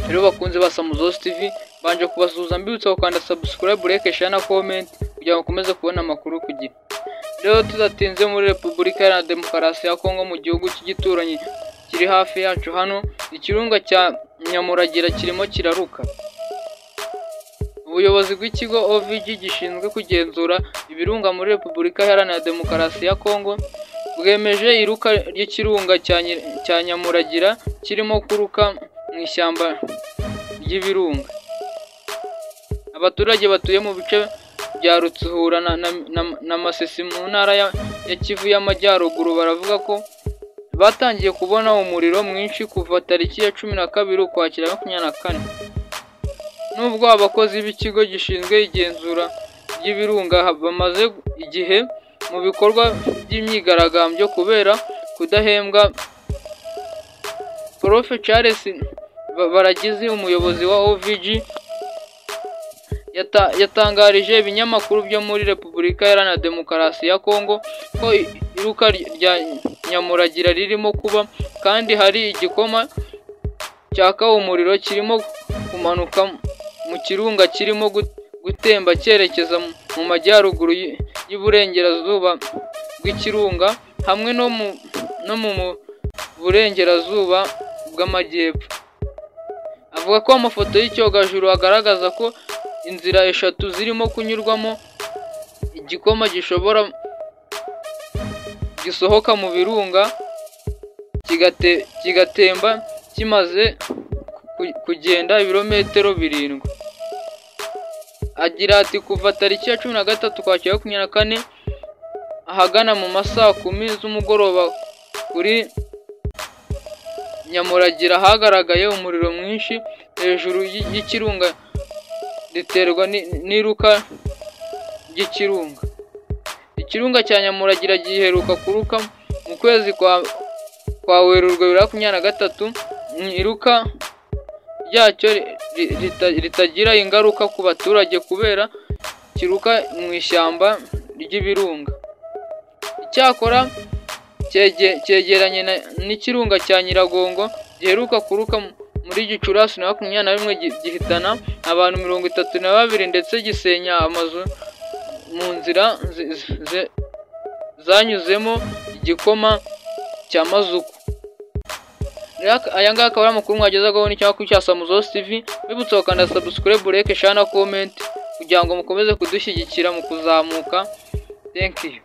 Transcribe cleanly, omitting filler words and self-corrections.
rero bakunze ba Samuzos TV, banje kubasuhuza mbibutsa gukanda subscribe, like, share na comment kugira ngo ukomeze kubona amakuru ku gihe. Rero tudatinze muri Repubulika ya Demokarasi ya Kongo, mu gihugu cy'igituranyi kiri hafi yacu hano, ikirunga cya Nyamuragira kirimo kiraruka. Ubuyobozi bw'ikigo OVG gishinzwe kugenzura ibirunga muri Repubulika Iharanira Demokarasi ya Kongo bwemeje iruka ry'ikirunga cya Nyamuragira kirimo kuruka mu ishyamba ry'ibirunga. Abaturage batuye mu bice bya Rutsuhura na Masisi mu ntara ya Kivu y'Amajyaruguru baravuga ko batangiye kubona umuriro mwinshi kuva tariki ya 12 Ukwakira 2024. Nubwo abakozi b'ikigo gishinzwe igenzura ry'ibirunga bamaze igihe mu bikorwa by'imyigaragambyo kubera kudahembwa, Prof Charles Baragizi, umuyobozi wa OVG, yatangarije ibinyamakuru byo muri Repubulika Iharanira Demokarasi ya Kongo ko iruka rya Nyamuragira ririmo kuba kandi hari igikoma cyaka umuriro kirimo kumanuka mu kirunga kirimo gutemba cyerekeza mu majyaruguru y'uburengerazuba bw'ikirunga hamwe no mu burengerazuba bw'amajyepfo. Avuga ko amafoto y'icyogajuru agaragaza ko inzira eshatu zirimo kunyurwamo igikoma gisohoka mu birunga kigatemba kimaze kugenda ibirometero 7. Agira ati kuva tariki ya 13 Ukwakira 2024 ahagana mu masaha 10 z'umugoroba kuri Nyamuragira hagaragaye umuriro mwinshi hejuru y'ikirunga riterwa n'iruka ry'ikirunga. Ikirunga cya Nyamuragira giheruka kuruka mu kwezi kwa Werurwe 2023. Iruka ryacyo ritagira ingaruka ku baturage kubera kiruka mu ishyamba ry'ibirunga. Icyakora cyegeranye n'ikirunga cya Nyiragongo giheruka kuruka muri Gicurasi 2021 gihitana abantu 32 ndetse gisenya amazu mu nzira zanyuzemo igikoma cya mazuku. Aya ngaka akaba ari amakuru mwagezagaho n'ikinyamakuru cya Samuzos TV. Bibutsa gukanda subscribe, like, share na comment kugira ngo mukomeze kudushyigikira mu kuzamuka. Thank you.